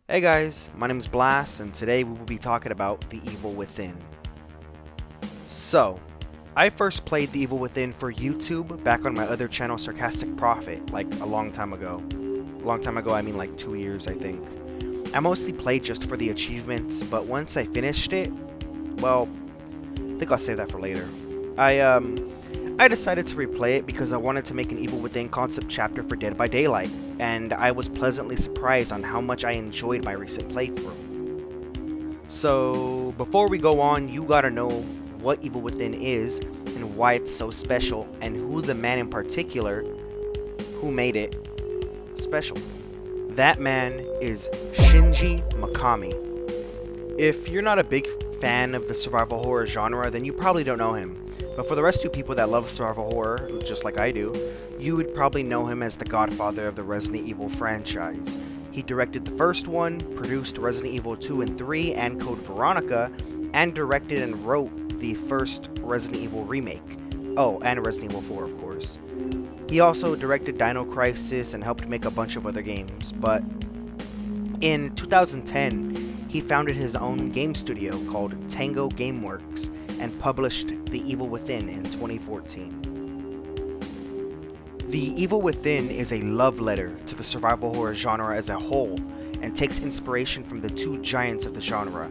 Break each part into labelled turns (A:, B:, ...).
A: Hey guys, my name is Blast, and today we will be talking about The Evil Within. So, I first played The Evil Within for YouTube back on my other channel, Sarcastic Prophet, like a long time ago. A long time ago, I mean like 2 years, I think. I mostly played just for the achievements, but once I finished it, well, I think I'll save that for later. I decided to replay it because I wanted to make an Evil Within concept chapter for Dead by Daylight, and I was pleasantly surprised on how much I enjoyed my recent playthrough. So, before we go on, you gotta know what Evil Within is, and why it's so special, and who the man in particular who made it special. That man is Shinji Mikami. If you're not a big fan of the survival horror genre, then you probably don't know him. But for the rest of you people that love survival horror, just like I do, you would probably know him as the godfather of the Resident Evil franchise. He directed the first one, produced Resident Evil 2 and 3 and Code Veronica, and directed and wrote the first Resident Evil remake. Oh, and Resident Evil 4, of course. He also directed Dino Crisis and helped make a bunch of other games, but in 2010, he founded his own game studio called Tango Gameworks and published The Evil Within in 2014. The Evil Within is a love letter to the survival horror genre as a whole and takes inspiration from the two giants of the genre.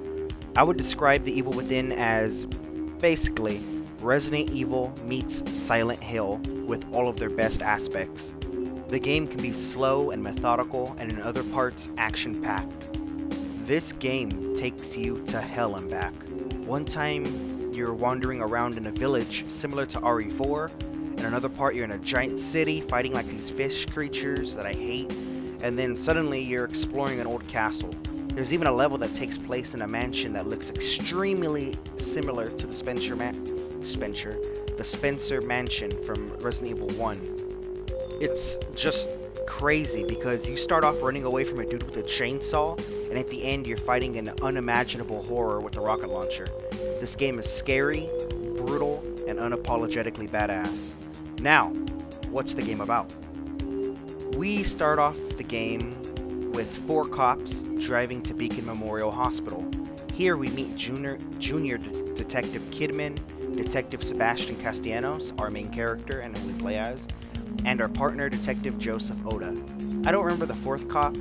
A: I would describe The Evil Within as basically Resident Evil meets Silent Hill with all of their best aspects. The game can be slow and methodical, and in other parts, action-packed. This game takes you to hell and back. One time, you're wandering around in a village similar to RE4, and another part you're in a giant city fighting like these fish creatures that I hate, and then suddenly you're exploring an old castle. There's even a level that takes place in a mansion that looks extremely similar to the Spencer Mansion from Resident Evil 1. It's just crazy because you start off running away from a dude with a chainsaw, and at the end you're fighting an unimaginable horror with a rocket launcher. This game is scary, brutal, and unapologetically badass. Now, what's the game about? We start off the game with 4 cops driving to Beacon Memorial Hospital. Here we meet Junior Detective Kidman, Detective Sebastian Castellanos, our main character and who we play as, and our partner, Detective Joseph Oda. I don't remember the 4th cop,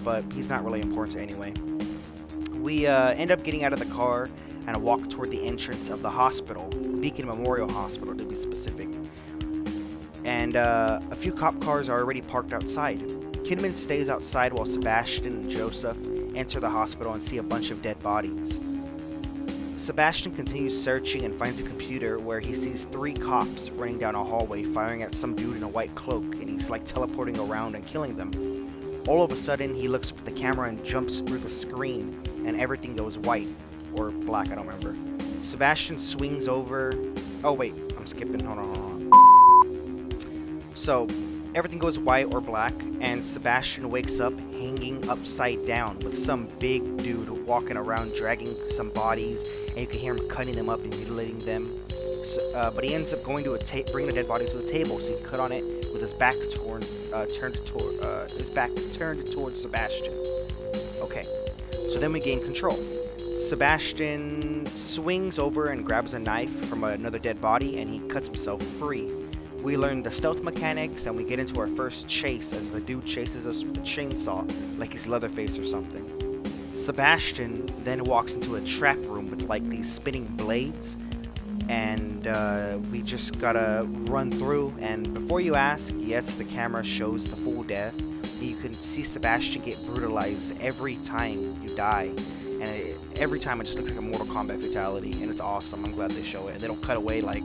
A: but he's not really important anyway. We end up getting out of the car and walk toward the entrance of the hospital, Beacon Memorial Hospital to be specific. And a few cop cars are already parked outside. Kidman stays outside while Sebastian and Joseph enter the hospital and see a bunch of dead bodies. Sebastian continues searching and finds a computer where he sees 3 cops running down a hallway firing at some dude in a white cloak, and he's like teleporting around and killing them. All of a sudden, he looks up at the camera and jumps through the screen, and everything goes white. Or black, I don't remember. Sebastian swings over... Oh wait, I'm skipping, hold on. So, everything goes white or black, and Sebastian wakes up hanging upside down with some big dude walking around dragging some bodies, and you can hear him cutting them up and mutilating them. So, but he ends up going to bring the dead body to a table, so he can cut on it with his back turned towards Sebastian. Okay, so then we gain control. Sebastian swings over and grabs a knife from another dead body, and he cuts himself free. We learn the stealth mechanics, and we get into our first chase as the dude chases us with a chainsaw, like he's Leatherface or something. Sebastian then walks into a trap room with like these spinning blades, and we just gotta run through, and before you ask, yes, the camera shows the full death. You can see Sebastian get brutalized every time you die, and every time it just looks like a Mortal Kombat fatality, and it's awesome. I'm glad they show it. They don't cut away like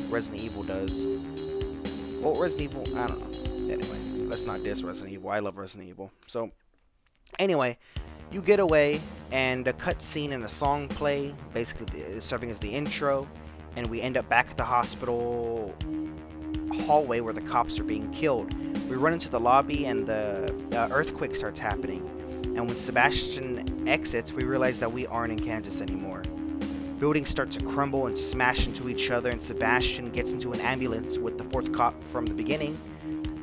A: Resident Evil does. Well, Resident Evil, I don't know. Anyway, let's not diss Resident Evil. I love Resident Evil. So, anyway, you get away, and a cutscene and a song play, basically serving as the intro, and we end up back at the hospital hallway where the cops are being killed. We run into the lobby, and the earthquake starts happening. And when Sebastian exits, we realize that we aren't in Kansas anymore. Buildings start to crumble and smash into each other, and Sebastian gets into an ambulance with the 4th cop from the beginning.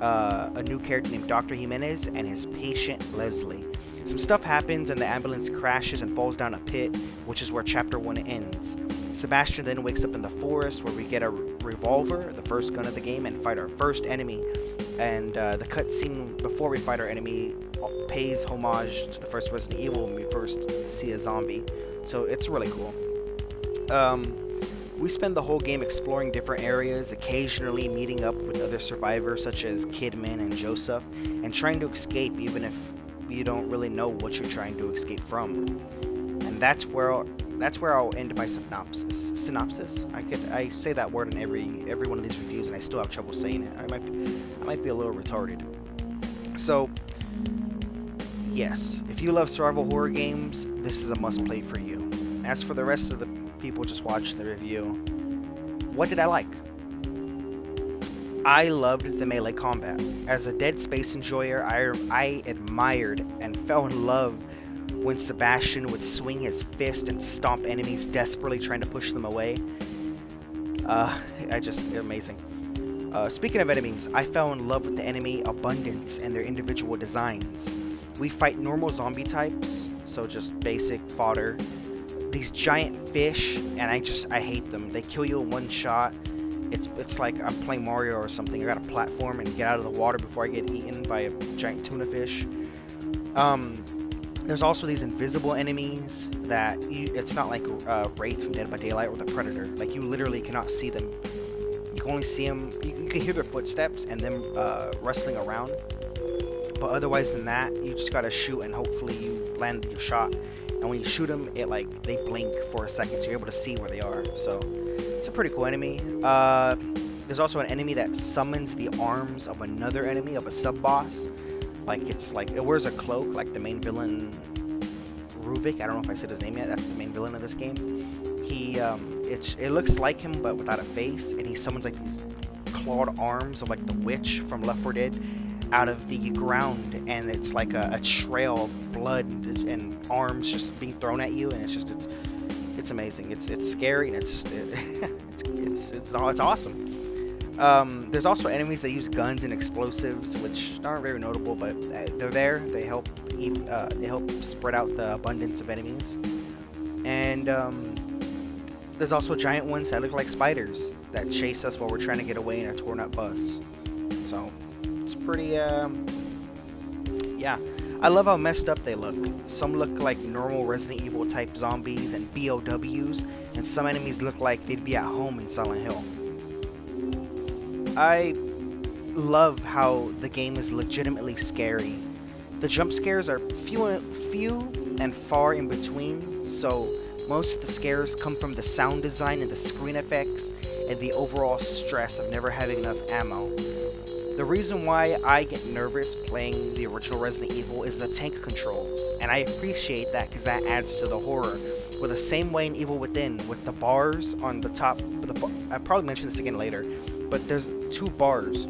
A: a new character named Dr. Jimenez and his patient Leslie. Some stuff happens and the ambulance crashes and falls down a pit, which is where chapter 1 ends. Sebastian then wakes up in the forest where we get a revolver, the first gun of the game, and fight our first enemy. And the cutscene before we fight our enemy pays homage to the first Resident Evil when we first see a zombie. So it's really cool. We spend the whole game exploring different areas, occasionally meeting up with other survivors such as Kidman and Joseph, and trying to escape even if you don't really know what you're trying to escape from. And that's where I'll end my synopsis. I say that word in every one of these reviews, and I still have trouble saying it. I might be a little retarded. So, yes, if you love survival horror games, this is a must-play for you. As for the rest of the people just watching the review, what did I like? I loved the melee combat. As a Dead Space enjoyer, I admired and fell in love when Sebastian would swing his fist and stomp enemies, desperately trying to push them away. Amazing. Speaking of enemies, I fell in love with the enemy abundance and their individual designs. We fight normal zombie types, so just basic fodder. These giant fish, and I hate them. They kill you in one shot. It's like I'm playing Mario or something. I gotta platform and get out of the water before I get eaten by a giant tuna fish. There's also these invisible enemies that it's not like Wraith from Dead by Daylight or the Predator. Like, you literally cannot see them. You can only see them. You can hear their footsteps and them rustling around. But otherwise than that, you just gotta shoot and hopefully you land your shot. And when you shoot them, they blink for a second, so you're able to see where they are. So it's a pretty cool enemy. There's also an enemy that summons the arms of another enemy, of a sub-boss. It wears a cloak, like the main villain, Ruvik. I don't know if I said his name yet. That's the main villain of this game. It looks like him, but without a face, and he summons like these clawed arms of like the witch from Left 4 Dead out of the ground, and it's like a trail of blood and arms just being thrown at you, and it's amazing. It's scary, and it's awesome. There's also enemies that use guns and explosives, which aren't very notable, but they're there. They help spread out the abundance of enemies. And there's also giant ones that look like spiders that chase us while we're trying to get away in a torn up bus. So it's pretty yeah. I love how messed up they look. Some look like normal Resident Evil type zombies and BOWs, and some enemies look like they'd be at home in Silent Hill. I love how the game is legitimately scary. The jump scares are few and far in between, so most of the scares come from the sound design and the screen effects and the overall stress of never having enough ammo. The reason why I get nervous playing the original Resident Evil is the tank controls, and I appreciate that because that adds to the horror. With the same way in Evil Within, with the bars on the top, I'll probably mention this again later, but there's two bars.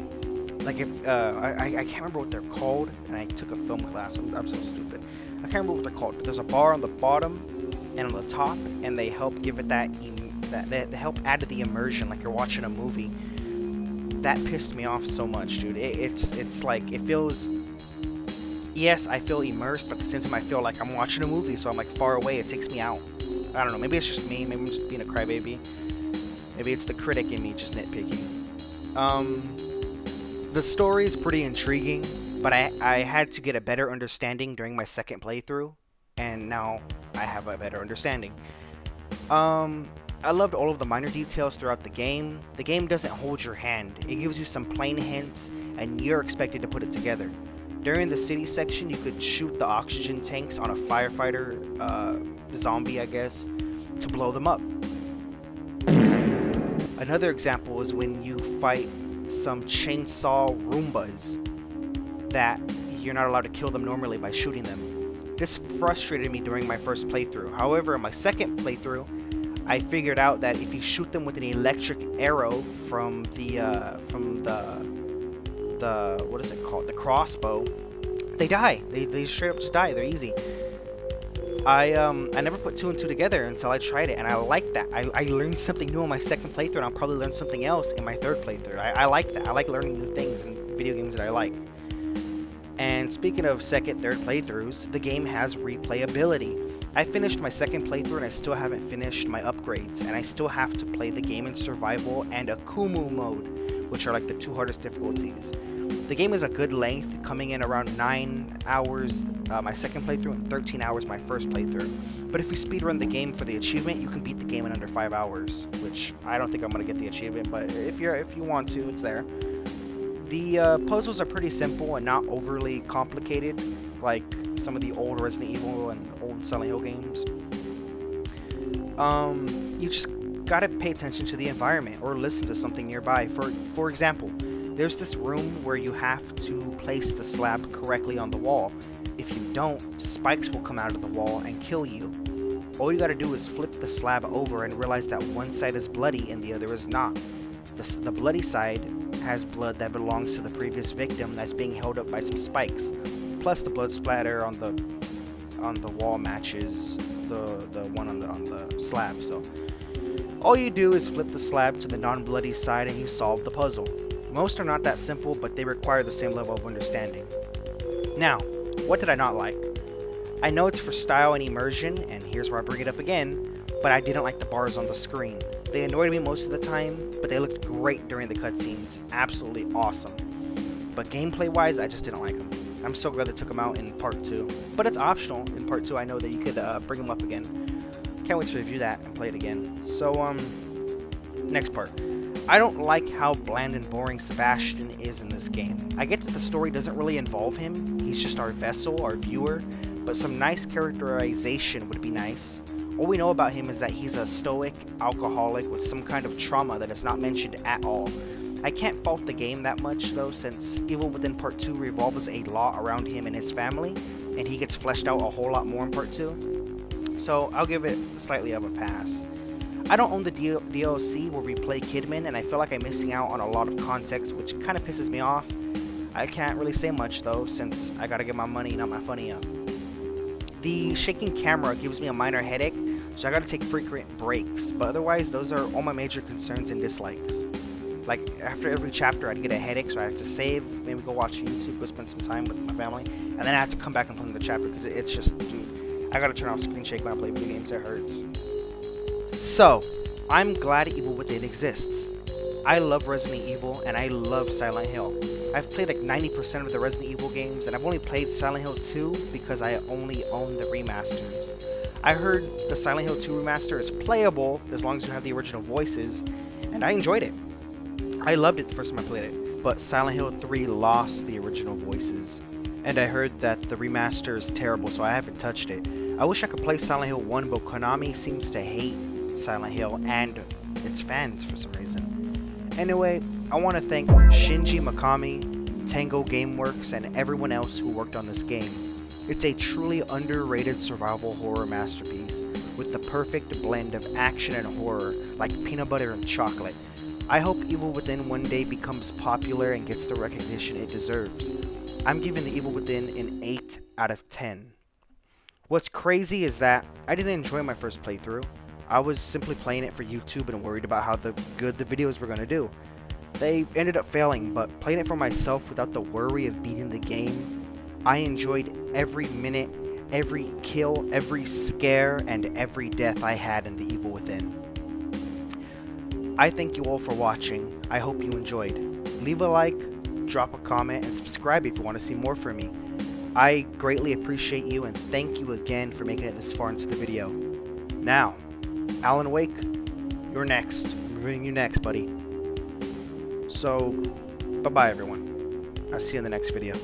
A: Like if I can't remember what they're called, and I took a film class. I'm so stupid. I can't remember what they're called, but there's a bar on the bottom and on the top, and they help give it they help add to the immersion, like you're watching a movie. That pissed me off so much, dude. It's like, it feels, yes, I feel immersed, but at the same time I feel like I'm watching a movie, so I'm like far away. It takes me out. I don't know, maybe it's just me, maybe I'm just being a crybaby. Maybe it's the critic in me just nitpicking. The story is pretty intriguing, but I had to get a better understanding during my second playthrough, and now I have a better understanding. I loved all of the minor details throughout the game. The game doesn't hold your hand. It gives you some plain hints, and you're expected to put it together. During the city section, you could shoot the oxygen tanks on a firefighter zombie, I guess, to blow them up. Another example is when you fight some chainsaw Roombas that you're not allowed to kill them normally by shooting them. This frustrated me during my first playthrough. However, in my second playthrough, I figured out that if you shoot them with an electric arrow from the what is it called? The crossbow, they die. They straight up just die. They're easy. I never put two and two together until I tried it, and I like that. I learned something new in my second playthrough, and I'll probably learn something else in my third playthrough. I like that. I like learning new things in video games that I like. And speaking of second, third playthroughs, the game has replayability. I finished my second playthrough and I still haven't finished my upgrades, and I still have to play the game in survival and Akumu mode, which are like the two hardest difficulties. The game is a good length, coming in around 9 hours my second playthrough and 13 hours my first playthrough. But if you speedrun the game for the achievement, you can beat the game in under 5 hours, which I don't think I'm going to get the achievement, but if you want to, it's there. The puzzles are pretty simple and not overly complicated, like some of the old Resident Evil and old Silent Hill games. You just gotta pay attention to the environment or listen to something nearby. For example, there's this room where you have to place the slab correctly on the wall. If you don't, spikes will come out of the wall and kill you. All you gotta do is flip the slab over and realize that one side is bloody and the other is not. The bloody side has blood that belongs to the previous victim that's being held up by some spikes. Plus the blood splatter on the wall matches the one on the slab. So all you do is flip the slab to the non-bloody side and you solve the puzzle. Most are not that simple, but they require the same level of understanding. Now, what did I not like? I know it's for style and immersion, and here's where I bring it up again, but I didn't like the bars on the screen. They annoyed me most of the time, but they looked great during the cutscenes. Absolutely awesome. But gameplay-wise, I just didn't like them. I'm so glad they took them out in Part 2. But it's optional. In Part 2, I know that you could bring them up again. Can't wait to review that and play it again. So, next part. I don't like how bland and boring Sebastian is in this game. I get that the story doesn't really involve him. He's just our vessel, our viewer. But some nice characterization would be nice. All we know about him is that he's a stoic alcoholic with some kind of trauma that is not mentioned at all. I can't fault the game that much though, since Evil Within Part 2 revolves a lot around him and his family, and he gets fleshed out a whole lot more in Part 2. So I'll give it slightly of a pass. I don't own the DLC where we play Kidman, and I feel like I'm missing out on a lot of context, which kind of pisses me off. I can't really say much though, since I gotta get my money, not my funny up. The shaking camera gives me a minor headache, so I gotta take frequent breaks, but otherwise those are all my major concerns and dislikes. Like, after every chapter I'd get a headache, so I have to save, maybe go watch YouTube, go spend some time with my family, and then I have to come back and play the chapter, because it's just, dude, I gotta turn off screen shake when I play video games, it hurts. So, I'm glad Evil Within exists. I love Resident Evil, and I love Silent Hill. I've played like 90% of the Resident Evil games, and I've only played Silent Hill 2 because I only own the remasters. I heard the Silent Hill 2 remaster is playable as long as you have the original voices, and I enjoyed it. I loved it the first time I played it, but Silent Hill 3 lost the original voices, and I heard that the remaster is terrible, so I haven't touched it. I wish I could play Silent Hill 1, but Konami seems to hate Silent Hill and its fans for some reason. Anyway, I want to thank Shinji Mikami, Tango Gameworks, and everyone else who worked on this game. It's a truly underrated survival horror masterpiece, with the perfect blend of action and horror, like peanut butter and chocolate. I hope Evil Within one day becomes popular and gets the recognition it deserves. I'm giving the Evil Within an 8 out of 10. What's crazy is that I didn't enjoy my first playthrough. I was simply playing it for YouTube and worried about how good the videos were going to do. They ended up failing, but playing it for myself without the worry of beating the game, I enjoyed every minute, every kill, every scare, and every death I had in the Evil Within. I thank you all for watching. I hope you enjoyed. Leave a like, drop a comment, and subscribe if you want to see more from me. I greatly appreciate you, and thank you again for making it this far into the video. Now, Alan Wake, you're next. I'm reviewing you next, buddy. So, bye-bye everyone. I'll see you in the next video.